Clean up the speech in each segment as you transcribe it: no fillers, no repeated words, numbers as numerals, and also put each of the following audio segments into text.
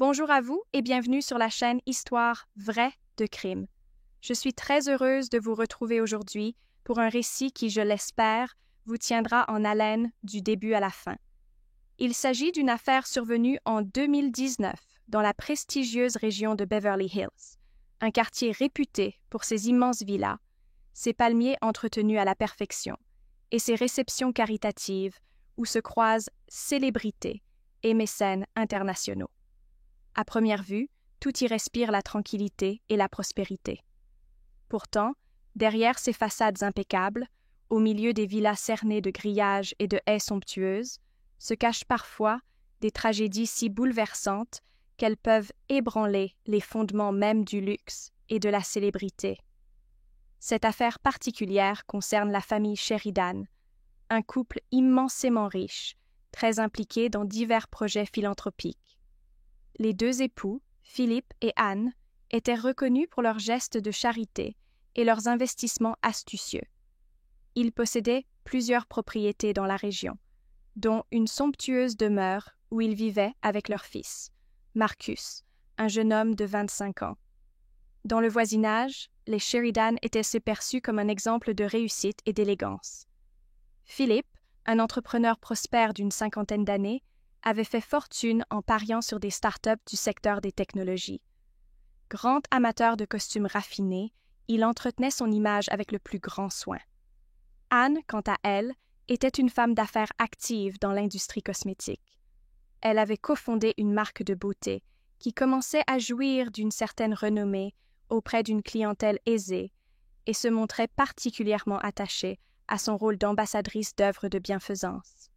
Bonjour à vous et bienvenue sur la chaîne Histoire vraie de crime. Je suis très heureuse de vous retrouver aujourd'hui pour un récit qui, je l'espère, vous tiendra en haleine du début à la fin. Il s'agit d'une affaire survenue en 2019 dans la prestigieuse région de Beverly Hills, un quartier réputé pour ses immenses villas, ses palmiers entretenus à la perfection et ses réceptions caritatives où se croisent célébrités et mécènes internationaux. À première vue, tout y respire la tranquillité et la prospérité. Pourtant, derrière ces façades impeccables, au milieu des villas cernées de grillages et de haies somptueuses, se cachent parfois des tragédies si bouleversantes qu'elles peuvent ébranler les fondements mêmes du luxe et de la célébrité. Cette affaire particulière concerne la famille Sheridan, un couple immensément riche, très impliqué dans divers projets philanthropiques. Les deux époux, Philip et Anne, étaient reconnus pour leurs gestes de charité et leurs investissements astucieux. Ils possédaient plusieurs propriétés dans la région, dont une somptueuse demeure où ils vivaient avec leur fils, Marcus, un jeune homme de 25 ans. Dans le voisinage, les Sheridan étaient perçus comme un exemple de réussite et d'élégance. Philip, un entrepreneur prospère d'une cinquantaine d'années, avait fait fortune en pariant sur des start-up du secteur des technologies. Grand amateur de costumes raffinés, il entretenait son image avec le plus grand soin. Anne, quant à elle, était une femme d'affaires active dans l'industrie cosmétique. Elle avait cofondé une marque de beauté qui commençait à jouir d'une certaine renommée auprès d'une clientèle aisée et se montrait particulièrement attachée à son rôle d'ambassadrice d'œuvres de bienfaisance.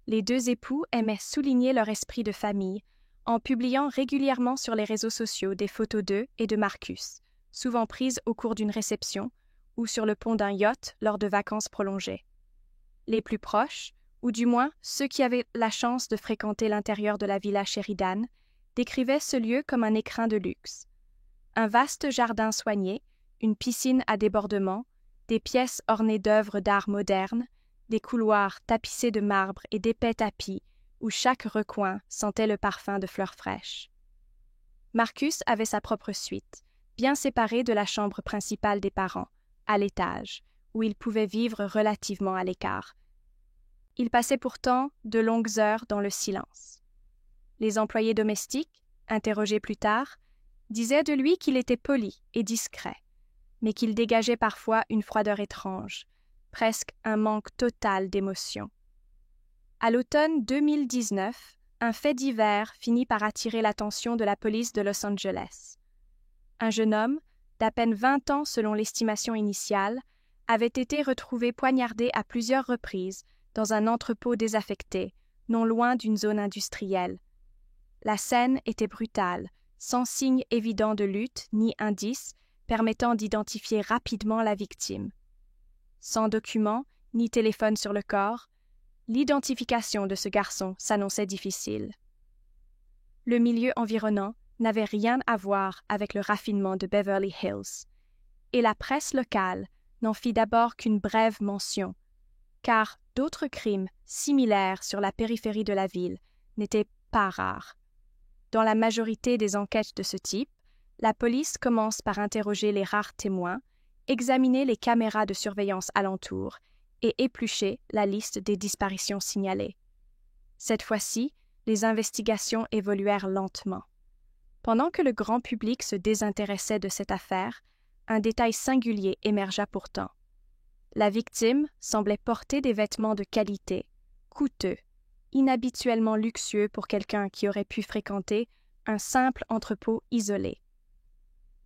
Les deux époux aimaient souligner leur esprit de famille en publiant régulièrement sur les réseaux sociaux des photos d'eux et de Marcus, souvent prises au cours d'une réception ou sur le pont d'un yacht lors de vacances prolongées. Les plus proches, ou du moins ceux qui avaient la chance de fréquenter l'intérieur de la villa Sheridan, décrivaient ce lieu comme un écrin de luxe. Un vaste jardin soigné, une piscine à débordement, des pièces ornées d'œuvres d'art modernes, des couloirs tapissés de marbre et d'épais tapis où chaque recoin sentait le parfum de fleurs fraîches. Marcus avait sa propre suite, bien séparée de la chambre principale des parents, à l'étage, où il pouvait vivre relativement à l'écart. Il passait pourtant de longues heures dans le silence. Les employés domestiques, interrogés plus tard, disaient de lui qu'il était poli et discret, mais qu'il dégageait parfois une froideur étrange, presque un manque total d'émotion. À l'automne 2019, un fait divers finit par attirer l'attention de la police de Los Angeles. Un jeune homme, d'à peine 20 ans selon l'estimation initiale, avait été retrouvé poignardé à plusieurs reprises dans un entrepôt désaffecté, non loin d'une zone industrielle. La scène était brutale, sans signe évident de lutte ni indice permettant d'identifier rapidement la victime. Sans documents ni téléphone sur le corps, l'identification de ce garçon s'annonçait difficile. Le milieu environnant n'avait rien à voir avec le raffinement de Beverly Hills, et la presse locale n'en fit d'abord qu'une brève mention, car d'autres crimes similaires sur la périphérie de la ville n'étaient pas rares. Dans la majorité des enquêtes de ce type, la police commence par interroger les rares témoins, examiner les caméras de surveillance alentour et éplucher la liste des disparitions signalées. Cette fois-ci, les investigations évoluèrent lentement. Pendant que le grand public se désintéressait de cette affaire, un détail singulier émergea pourtant. La victime semblait porter des vêtements de qualité, coûteux, inhabituellement luxueux pour quelqu'un qui aurait pu fréquenter un simple entrepôt isolé.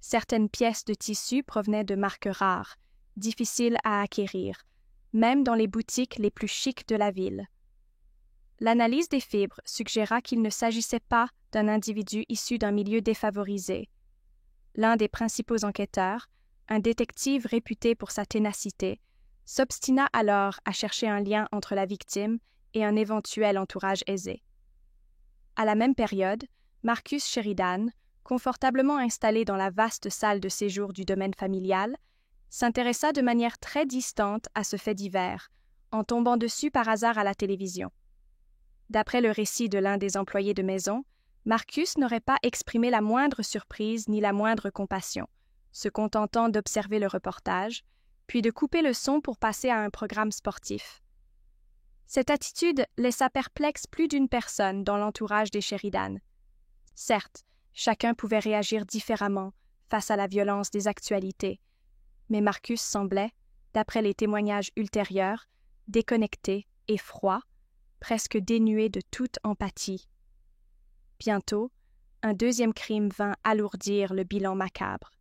Certaines pièces de tissu provenaient de marques rares, difficiles à acquérir, même dans les boutiques les plus chics de la ville. L'analyse des fibres suggéra qu'il ne s'agissait pas d'un individu issu d'un milieu défavorisé. L'un des principaux enquêteurs, un détective réputé pour sa ténacité, s'obstina alors à chercher un lien entre la victime et un éventuel entourage aisé. À la même période, Marcus Sheridan, confortablement installé dans la vaste salle de séjour du domaine familial, s'intéressa de manière très distante à ce fait divers, en tombant dessus par hasard à la télévision. D'après le récit de l'un des employés de maison, Marcus n'aurait pas exprimé la moindre surprise ni la moindre compassion, se contentant d'observer le reportage, puis de couper le son pour passer à un programme sportif. Cette attitude laissa perplexe plus d'une personne dans l'entourage des Sheridan. Certes, chacun pouvait réagir différemment face à la violence des actualités, mais Marcus semblait, d'après les témoignages ultérieurs, déconnecté et froid, presque dénué de toute empathie. Bientôt, un deuxième crime vint alourdir le bilan macabre.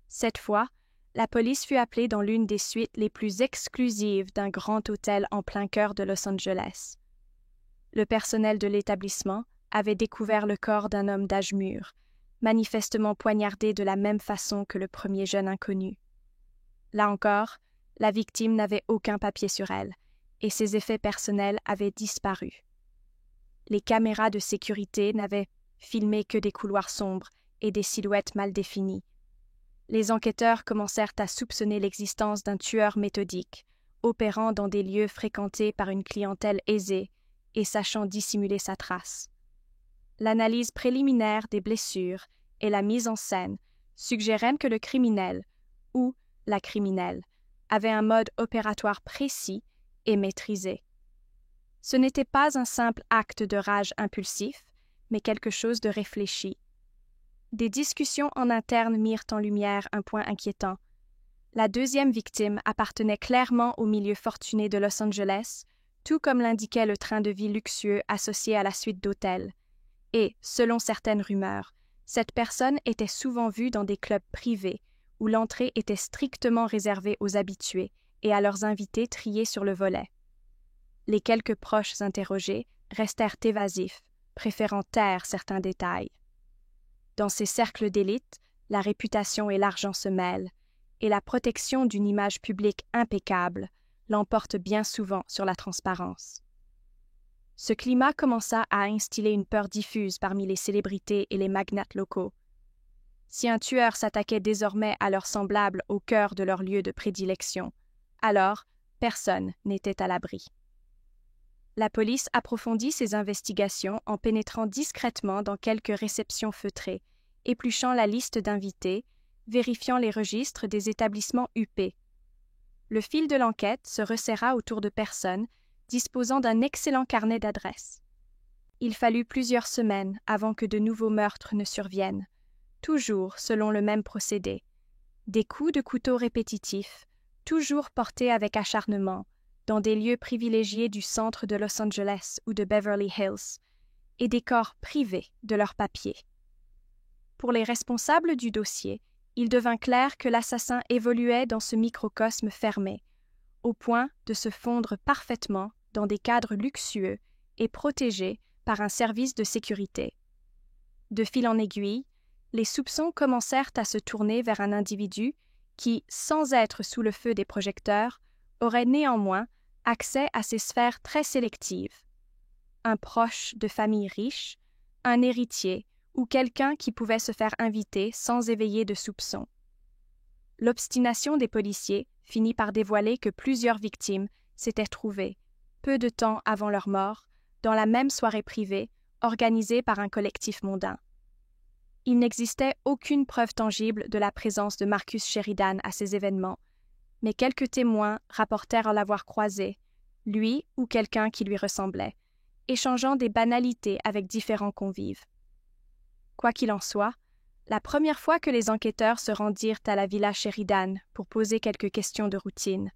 Cette fois, la police fut appelée dans l'une des suites les plus exclusives d'un grand hôtel en plein cœur de Los Angeles. Le personnel de l'établissement avait découvert le corps d'un homme d'âge mûr, manifestement poignardé de la même façon que le premier jeune inconnu. Là encore, la victime n'avait aucun papier sur elle, et ses effets personnels avaient disparu. Les caméras de sécurité n'avaient filmé que des couloirs sombres et des silhouettes mal définies. Les enquêteurs commencèrent à soupçonner l'existence d'un tueur méthodique, opérant dans des lieux fréquentés par une clientèle aisée et sachant dissimuler sa trace. L'analyse préliminaire des blessures et la mise en scène suggérèrent que le criminel, ou la criminelle, avait un mode opératoire précis et maîtrisé. Ce n'était pas un simple acte de rage impulsif, mais quelque chose de réfléchi. Des discussions en interne mirent en lumière un point inquiétant. La deuxième victime appartenait clairement au milieu fortuné de Los Angeles, tout comme l'indiquait le train de vie luxueux associé à la suite d'hôtels. Et, selon certaines rumeurs, cette personne était souvent vue dans des clubs privés, où l'entrée était strictement réservée aux habitués et à leurs invités triés sur le volet. Les quelques proches interrogés restèrent évasifs, préférant taire certains détails. Dans ces cercles d'élite, la réputation et l'argent se mêlent, et la protection d'une image publique impeccable l'emporte bien souvent sur la transparence. Ce climat commença à instiller une peur diffuse parmi les célébrités et les magnates locaux. Si un tueur s'attaquait désormais à leurs semblables au cœur de leur lieu de prédilection, alors personne n'était à l'abri. La police approfondit ses investigations en pénétrant discrètement dans quelques réceptions feutrées, épluchant la liste d'invités, vérifiant les registres des établissements huppés. Le fil de l'enquête se resserra autour de personnes disposant d'un excellent carnet d'adresses. Il fallut plusieurs semaines avant que de nouveaux meurtres ne surviennent, toujours selon le même procédé. Des coups de couteau répétitifs, toujours portés avec acharnement, dans des lieux privilégiés du centre de Los Angeles ou de Beverly Hills, et des corps privés de leurs papiers. Pour les responsables du dossier, il devint clair que l'assassin évoluait dans ce microcosme fermé, au point de se fondre parfaitement dans des cadres luxueux et protégés par un service de sécurité. De fil en aiguille, les soupçons commencèrent à se tourner vers un individu qui, sans être sous le feu des projecteurs, aurait néanmoins accès à ces sphères très sélectives. Un proche de famille riche, un héritier ou quelqu'un qui pouvait se faire inviter sans éveiller de soupçons. L'obstination des policiers finit par dévoiler que plusieurs victimes s'étaient trouvées, peu de temps avant leur mort, dans la même soirée privée organisée par un collectif mondain. Il n'existait aucune preuve tangible de la présence de Marcus Sheridan à ces événements, mais quelques témoins rapportèrent l'avoir croisé, lui ou quelqu'un qui lui ressemblait, échangeant des banalités avec différents convives. Quoi qu'il en soit, la première fois que les enquêteurs se rendirent à la villa Sheridan pour poser quelques questions de routine,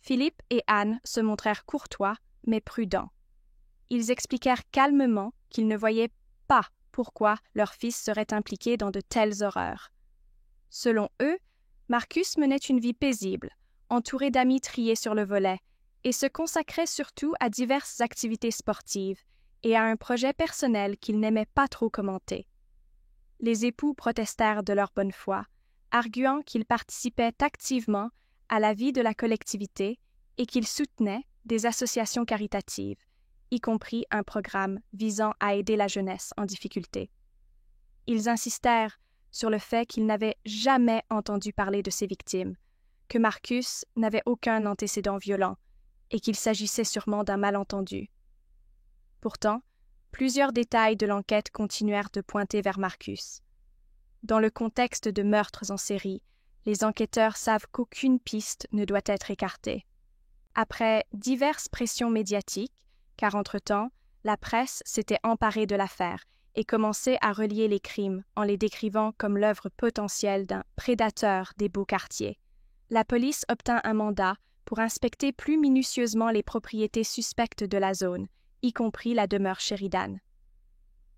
Philippe et Anne se montrèrent courtois mais prudents. Ils expliquèrent calmement qu'ils ne voyaient pas pourquoi leur fils serait impliqué dans de telles horreurs. Selon eux, Marcus menait une vie paisible, entouré d'amis triés sur le volet, et se consacrait surtout à diverses activités sportives et à un projet personnel qu'il n'aimait pas trop commenter. Les époux protestèrent de leur bonne foi, arguant qu'ils participaient activement à la vie de la collectivité et qu'ils soutenaient des associations caritatives, y compris un programme visant à aider la jeunesse en difficulté. Ils insistèrent sur le fait qu'ils n'avaient jamais entendu parler de ces victimes, que Marcus n'avait aucun antécédent violent et qu'il s'agissait sûrement d'un malentendu. Pourtant, Plusieurs détails de l'enquête continuèrent de pointer vers Marcus. Dans le contexte de meurtres en série, les enquêteurs savent qu'aucune piste ne doit être écartée. Après diverses pressions médiatiques, car entre-temps, la presse s'était emparée de l'affaire et commençait à relier les crimes en les décrivant comme l'œuvre potentielle d'un prédateur des beaux quartiers, la police obtint un mandat pour inspecter plus minutieusement les propriétés suspectes de la zone, y compris la demeure Sheridan.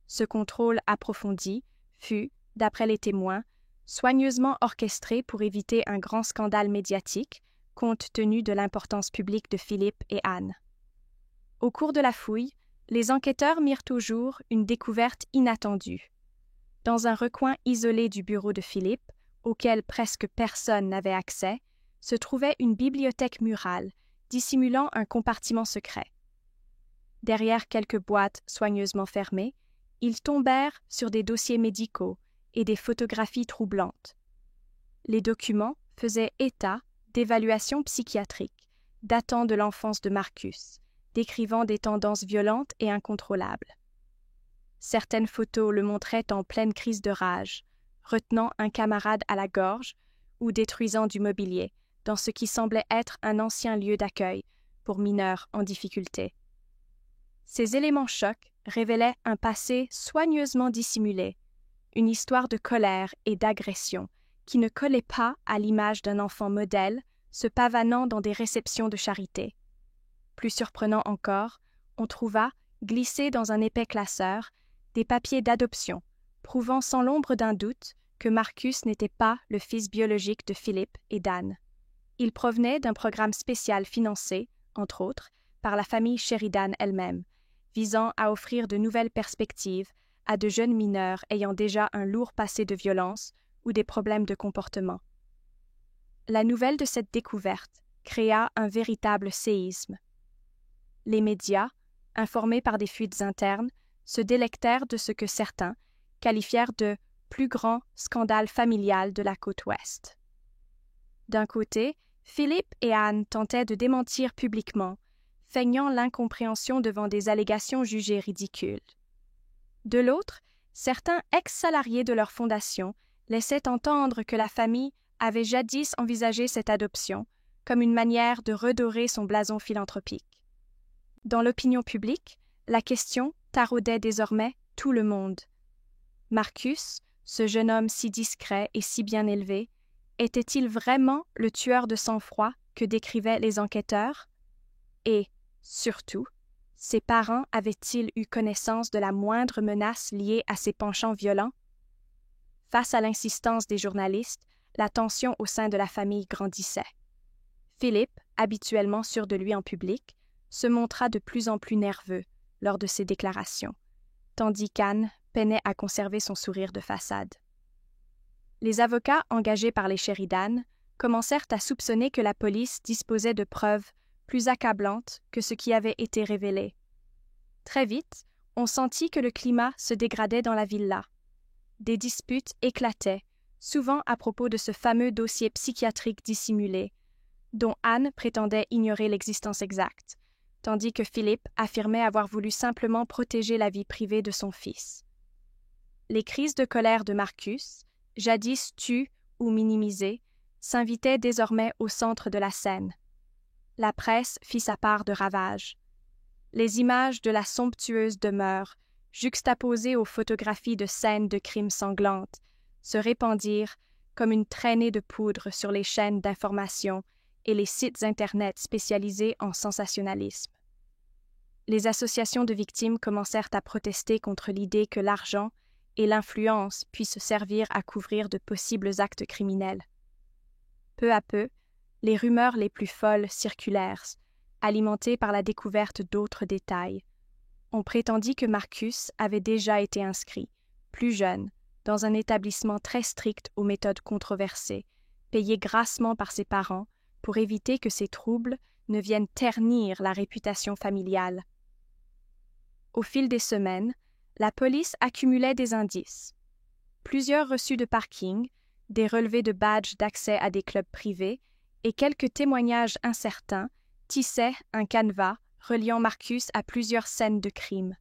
Ce contrôle approfondi fut, d'après les témoins, soigneusement orchestré pour éviter un grand scandale médiatique, compte tenu de l'importance publique de Philippe et Anne. Au cours de la fouille, les enquêteurs mirent au jour une découverte inattendue. Dans un recoin isolé du bureau de Philippe, auquel presque personne n'avait accès, se trouvait une bibliothèque murale, dissimulant un compartiment secret. Derrière quelques boîtes soigneusement fermées, ils tombèrent sur des dossiers médicaux et des photographies troublantes. Les documents faisaient état d'évaluations psychiatriques datant de l'enfance de Marcus, décrivant des tendances violentes et incontrôlables. Certaines photos le montraient en pleine crise de rage, retenant un camarade à la gorge ou détruisant du mobilier dans ce qui semblait être un ancien lieu d'accueil pour mineurs en difficulté. Ces éléments chocs révélaient un passé soigneusement dissimulé, une histoire de colère et d'agression qui ne collait pas à l'image d'un enfant modèle se pavanant dans des réceptions de charité. Plus surprenant encore, on trouva, glissés dans un épais classeur, des papiers d'adoption, prouvant sans l'ombre d'un doute que Marcus n'était pas le fils biologique de Philippe et d'Anne. Il provenait d'un programme spécial financé, entre autres, par la famille Sheridan elle-même, visant à offrir de nouvelles perspectives à de jeunes mineurs ayant déjà un lourd passé de violence ou des problèmes de comportement. La nouvelle de cette découverte créa un véritable séisme. Les médias, informés par des fuites internes, se délectèrent de ce que certains qualifièrent de plus grand scandale familial de la côte ouest. D'un côté, Philippe et Anne tentaient de démentir publiquement, feignant l'incompréhension devant des allégations jugées ridicules. De l'autre, certains ex-salariés de leur fondation laissaient entendre que la famille avait jadis envisagé cette adoption comme une manière de redorer son blason philanthropique. Dans l'opinion publique, la question taraudait désormais tout le monde. Marcus, ce jeune homme si discret et si bien élevé, était-il vraiment le tueur de sang-froid que décrivaient les enquêteurs? Et, surtout, ses parents avaient-ils eu connaissance de la moindre menace liée à ses penchants violents? Face à l'insistance des journalistes, la tension au sein de la famille grandissait. Philippe, habituellement sûr de lui en public, se montra de plus en plus nerveux lors de ses déclarations, tandis qu'Anne peinait à conserver son sourire de façade. Les avocats engagés par les Sheridan commencèrent à soupçonner que la police disposait de preuves plus accablantes que ce qui avait été révélé. Très vite, on sentit que le climat se dégradait dans la villa. Des disputes éclataient, souvent à propos de ce fameux dossier psychiatrique dissimulé, dont Anne prétendait ignorer l'existence exacte, tandis que Philippe affirmait avoir voulu simplement protéger la vie privée de son fils. Les crises de colère de Marcus, jadis tues ou minimisées, s'invitaient désormais au centre de la scène. La presse fit sa part de ravages. Les images de la somptueuse demeure, juxtaposées aux photographies de scènes de crimes sanglantes, se répandirent comme une traînée de poudre sur les chaînes d'information et les sites Internet spécialisés en sensationnalisme. Les associations de victimes commencèrent à protester contre l'idée que l'argent et l'influence puissent servir à couvrir de possibles actes criminels. Peu à peu, les rumeurs les plus folles circulèrent, alimentées par la découverte d'autres détails. On prétendit que Marcus avait déjà été inscrit, plus jeune, dans un établissement très strict aux méthodes controversées, payé grassement par ses parents pour éviter que ces troubles ne viennent ternir la réputation familiale. Au fil des semaines, la police accumulait des indices. Plusieurs reçus de parking, des relevés de badges d'accès à des clubs privés et quelques témoignages incertains tissaient un canevas reliant Marcus à plusieurs scènes de crime.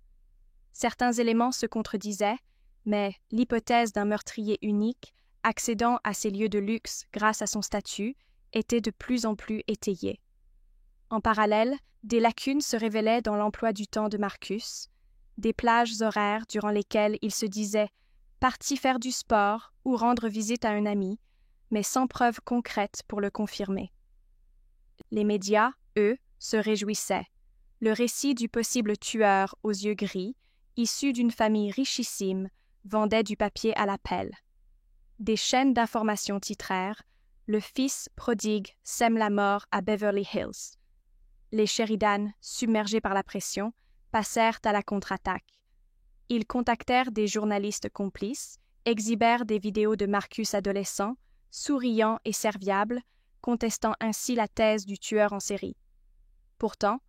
Certains éléments se contredisaient, mais l'hypothèse d'un meurtrier unique, accédant à ces lieux de luxe grâce à son statut, était de plus en plus étayée. En parallèle, des lacunes se révélaient dans l'emploi du temps de Marcus, des plages horaires durant lesquelles il se disait parti faire du sport ou rendre visite à un ami, mais sans preuve concrète pour le confirmer. Les médias, eux, se réjouissaient. Le récit du possible tueur aux yeux gris, issu d'une famille richissime, vendait du papier à l'appel. Des chaînes d'information titrèrent « Le fils prodigue sème la mort à Beverly Hills ». Les Sheridan, submergés par la pression, passèrent à la contre-attaque. Ils contactèrent des journalistes complices, exhibèrent des vidéos de Marcus adolescent, souriant et serviable, contestant ainsi la thèse du tueur en série. Pourtant,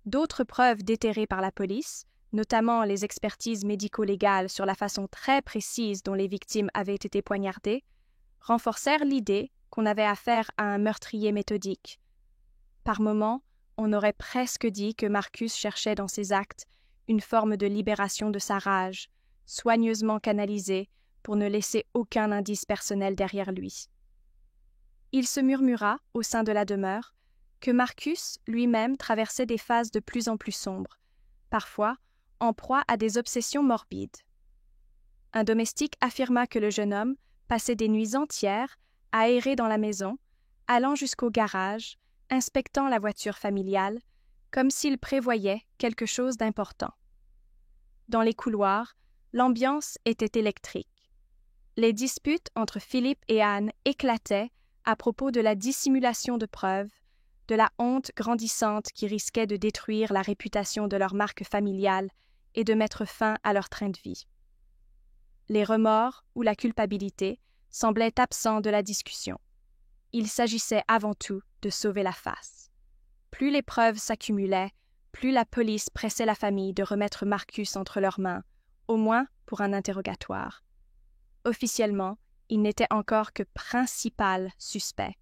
d'autres preuves déterrées par la police, notamment les expertises médico-légales sur la façon très précise dont les victimes avaient été poignardées, renforcèrent l'idée qu'on avait affaire à un meurtrier méthodique. Par moments, on aurait presque dit que Marcus cherchait dans ses actes une forme de libération de sa rage, soigneusement canalisée pour ne laisser aucun indice personnel derrière lui. Il se murmura, au sein de la demeure, que Marcus lui-même traversait des phases de plus en plus sombres, parfois en proie à des obsessions morbides. Un domestique affirma que le jeune homme passait des nuits entières à errer dans la maison, allant jusqu'au garage, inspectant la voiture familiale, comme s'il prévoyait quelque chose d'important. Dans les couloirs, l'ambiance était électrique. Les disputes entre Philippe et Anne éclataient à propos de la dissimulation de preuves, de la honte grandissante qui risquait de détruire la réputation de leur marque familiale et de mettre fin à leur train de vie. Les remords ou la culpabilité semblaient absents de la discussion. Il s'agissait avant tout de sauver la face. Plus les preuves s'accumulaient, plus la police pressait la famille de remettre Marcus entre leurs mains, au moins pour un interrogatoire. Officiellement, il n'était encore que principal suspect.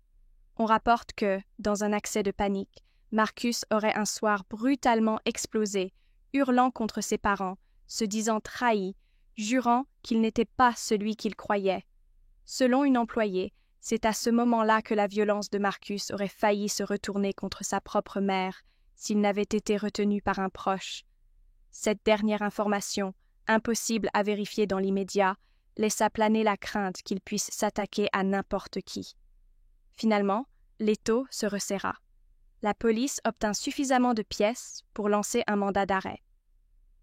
On rapporte que, dans un accès de panique, Marcus aurait un soir brutalement explosé, hurlant contre ses parents, se disant trahi, jurant qu'il n'était pas celui qu'il croyait. Selon une employée, c'est à ce moment-là que la violence de Marcus aurait failli se retourner contre sa propre mère s'il n'avait été retenu par un proche. Cette dernière information, impossible à vérifier dans l'immédiat, laissa planer la crainte qu'il puisse s'attaquer à n'importe qui. Finalement, l'étau se resserra. La police obtint suffisamment de pièces pour lancer un mandat d'arrêt.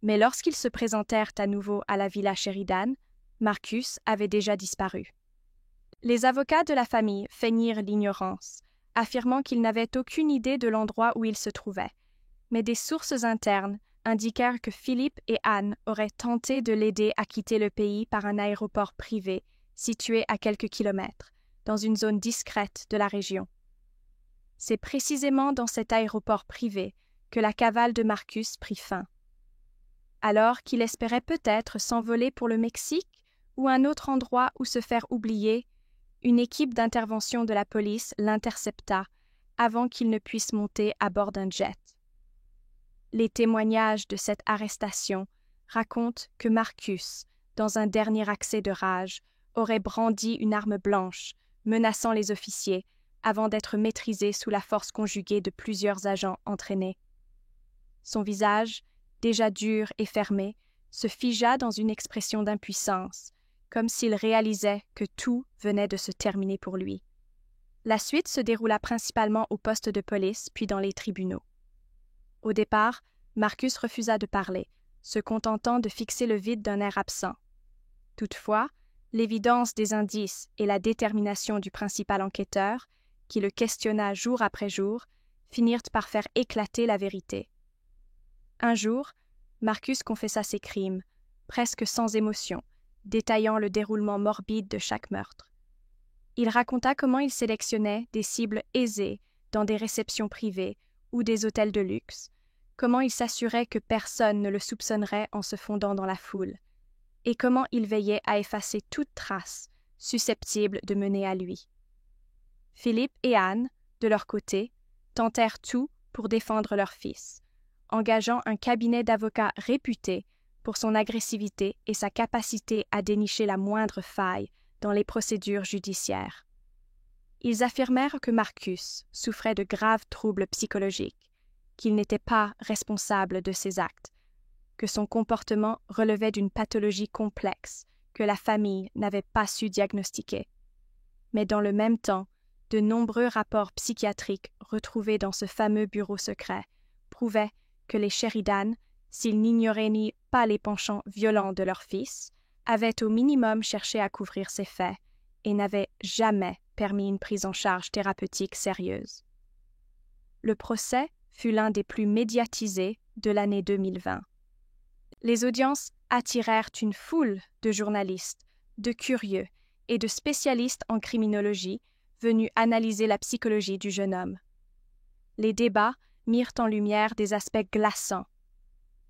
Mais lorsqu'ils se présentèrent à nouveau à la villa Sheridan, Marcus avait déjà disparu. Les avocats de la famille feignirent l'ignorance, affirmant qu'ils n'avaient aucune idée de l'endroit où il se trouvait, mais des sources internes indiquèrent que Philippe et Anne auraient tenté de l'aider à quitter le pays par un aéroport privé situé à quelques kilomètres, dans une zone discrète de la région. C'est précisément dans cet aéroport privé que la cavale de Marcus prit fin. Alors qu'il espérait peut-être s'envoler pour le Mexique ou un autre endroit où se faire oublier, une équipe d'intervention de la police l'intercepta avant qu'il ne puisse monter à bord d'un jet. Les témoignages de cette arrestation racontent que Marcus, dans un dernier accès de rage, aurait brandi une arme blanche, menaçant les officiers, avant d'être maîtrisé sous la force conjuguée de plusieurs agents entraînés. Son visage, déjà dur et fermé, se figea dans une expression d'impuissance, comme s'il réalisait que tout venait de se terminer pour lui. La suite se déroula principalement au poste de police puis dans les tribunaux. Au départ, Marcus refusa de parler, se contentant de fixer le vide d'un air absent. Toutefois, l'évidence des indices et la détermination du principal enquêteur, qui le questionna jour après jour, finirent par faire éclater la vérité. Un jour, Marcus confessa ses crimes, presque sans émotion, détaillant le déroulement morbide de chaque meurtre. Il raconta comment il sélectionnait des cibles aisées dans des réceptions privées ou des hôtels de luxe, comment il s'assurait que personne ne le soupçonnerait en se fondant dans la foule, et comment il veillait à effacer toute trace susceptible de mener à lui. Philippe et Anne, de leur côté, tentèrent tout pour défendre leur fils, engageant un cabinet d'avocats réputé pour son agressivité et sa capacité à dénicher la moindre faille dans les procédures judiciaires. Ils affirmèrent que Marcus souffrait de graves troubles psychologiques, qu'il n'était pas responsable de ses actes, que son comportement relevait d'une pathologie complexe que la famille n'avait pas su diagnostiquer. Mais dans le même temps, de nombreux rapports psychiatriques retrouvés dans ce fameux bureau secret prouvaient que les Sheridan, s'ils n'ignoraient ni pas les penchants violents de leur fils, avaient au minimum cherché à couvrir ces faits et n'avaient jamais permis une prise en charge thérapeutique sérieuse. Le procès fut l'un des plus médiatisés de l'année 2020. Les audiences attirèrent une foule de journalistes, de curieux et de spécialistes en criminologie venus analyser la psychologie du jeune homme. Les débats mirent en lumière des aspects glaçants.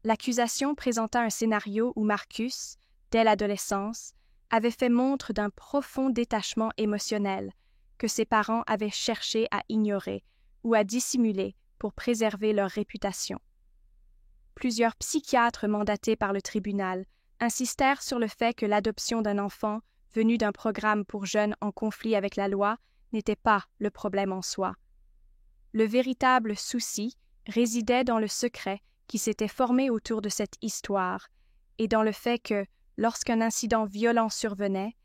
L'accusation présenta un scénario où Marcus, dès l'adolescence, avait fait montre d'un profond détachement émotionnel que ses parents avaient cherché à ignorer ou à dissimuler pour préserver leur réputation. Plusieurs psychiatres mandatés par le tribunal insistèrent sur le fait que l'adoption d'un enfant venu d'un programme pour jeunes en conflit avec la loi n'était pas le problème en soi. Le véritable souci résidait dans le secret qui s'était formé autour de cette histoire et dans le fait que, lorsqu'un incident violent survenait,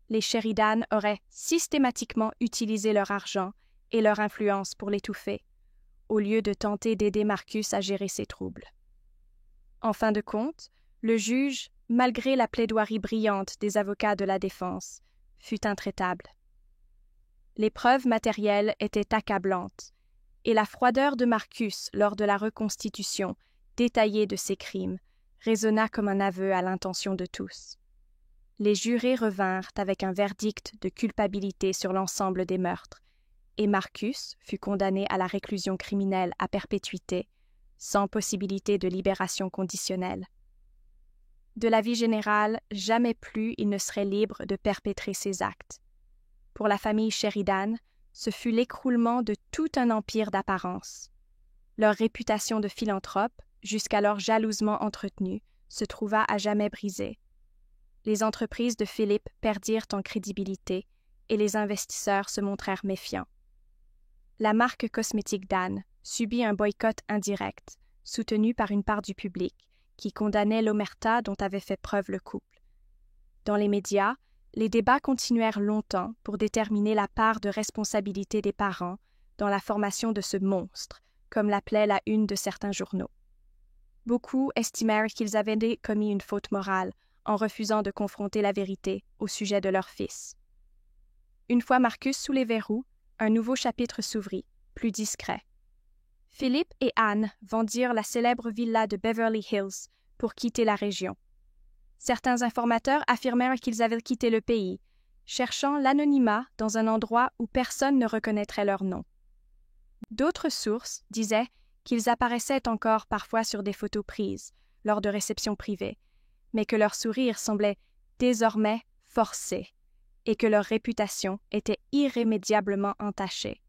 les Sheridan auraient systématiquement utilisé leur argent et leur influence pour l'étouffer, au lieu de tenter d'aider Marcus à gérer ses troubles. En fin de compte, le juge, malgré la plaidoirie brillante des avocats de la défense, fut intraitable. Les preuves matérielles étaient accablantes, et la froideur de Marcus lors de la reconstitution détaillée de ses crimes résonna comme un aveu à l'intention de tous. Les jurés revinrent avec un verdict de culpabilité sur l'ensemble des meurtres, et Marcus fut condamné à la réclusion criminelle à perpétuité, sans possibilité de libération conditionnelle. De la vie générale, jamais plus il ne serait libre de perpétrer ses actes. Pour la famille Sheridan, ce fut l'écroulement de tout un empire d'apparence. Leur réputation de philanthrope, jusqu'alors jalousement entretenue, se trouva à jamais brisée. Les entreprises de Philippe perdirent en crédibilité et les investisseurs se montrèrent méfiants. La marque cosmétique d'Anne subit un boycott indirect, soutenu par une part du public, qui condamnait l'omerta dont avait fait preuve le couple. Dans les médias, les débats continuèrent longtemps pour déterminer la part de responsabilité des parents dans la formation de ce monstre, comme l'appelait la une de certains journaux. Beaucoup estimèrent qu'ils avaient commis une faute morale en refusant de confronter la vérité au sujet de leur fils. Une fois Marcus sous les verrous, un nouveau chapitre s'ouvrit, plus discret. Philippe et Anne vendirent la célèbre villa de Beverly Hills pour quitter la région. Certains informateurs affirmèrent qu'ils avaient quitté le pays, cherchant l'anonymat dans un endroit où personne ne reconnaîtrait leur nom. D'autres sources disaient qu'ils apparaissaient encore parfois sur des photos prises, lors de réceptions privées, mais que leur sourire semblait désormais forcé et que leur réputation était irrémédiablement entachée.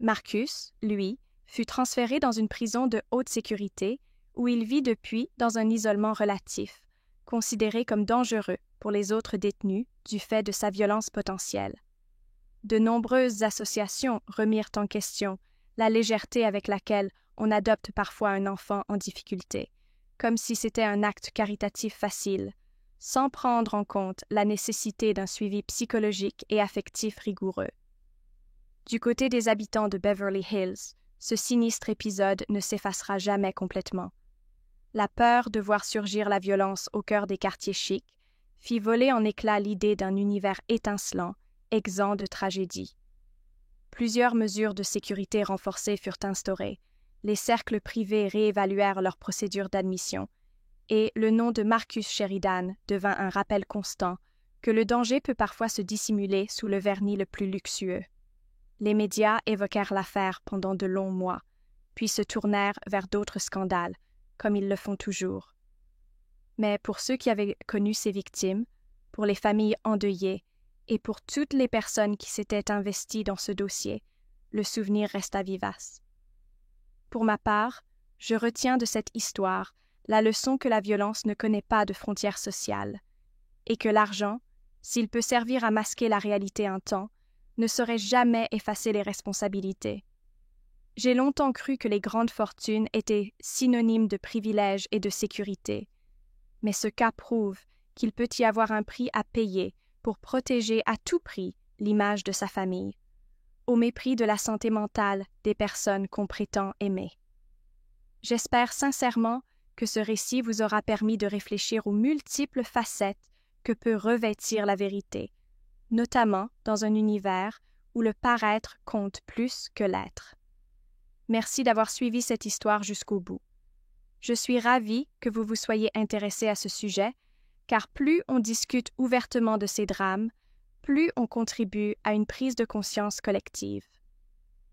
Marcus, lui, fut transféré dans une prison de haute sécurité où il vit depuis dans un isolement relatif, considéré comme dangereux pour les autres détenus du fait de sa violence potentielle. De nombreuses associations remirent en question la légèreté avec laquelle on adopte parfois un enfant en difficulté, comme si c'était un acte caritatif facile, sans prendre en compte la nécessité d'un suivi psychologique et affectif rigoureux. Du côté des habitants de Beverly Hills, ce sinistre épisode ne s'effacera jamais complètement. La peur de voir surgir la violence au cœur des quartiers chics fit voler en éclats l'idée d'un univers étincelant, exempt de tragédie. Plusieurs mesures de sécurité renforcées furent instaurées, les cercles privés réévaluèrent leurs procédures d'admission, et le nom de Marcus Sheridan devint un rappel constant que le danger peut parfois se dissimuler sous le vernis le plus luxueux. Les médias évoquèrent l'affaire pendant de longs mois, puis se tournèrent vers d'autres scandales, comme ils le font toujours. Mais pour ceux qui avaient connu ces victimes, pour les familles endeuillées et pour toutes les personnes qui s'étaient investies dans ce dossier, le souvenir resta vivace. Pour ma part, je retiens de cette histoire la leçon que la violence ne connaît pas de frontières sociales, et que l'argent, s'il peut servir à masquer la réalité un temps, ne saurait jamais effacer les responsabilités. J'ai longtemps cru que les grandes fortunes étaient synonymes de privilèges et de sécurité, mais ce cas prouve qu'il peut y avoir un prix à payer pour protéger à tout prix l'image de sa famille, au mépris de la santé mentale des personnes qu'on prétend aimer. J'espère sincèrement que ce récit vous aura permis de réfléchir aux multiples facettes que peut revêtir la vérité, notamment dans un univers où le paraître compte plus que l'être. Merci d'avoir suivi cette histoire jusqu'au bout. Je suis ravie que vous vous soyez intéressé à ce sujet, car plus on discute ouvertement de ces drames, plus on contribue à une prise de conscience collective.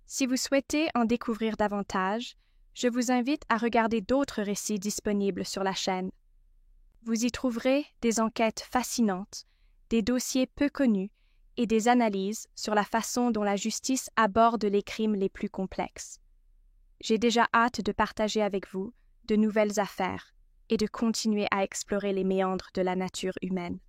Si vous souhaitez en découvrir davantage, je vous invite à regarder d'autres récits disponibles sur la chaîne. Vous y trouverez des enquêtes fascinantes, des dossiers peu connus et des analyses sur la façon dont la justice aborde les crimes les plus complexes. J'ai déjà hâte de partager avec vous de nouvelles affaires et de continuer à explorer les méandres de la nature humaine.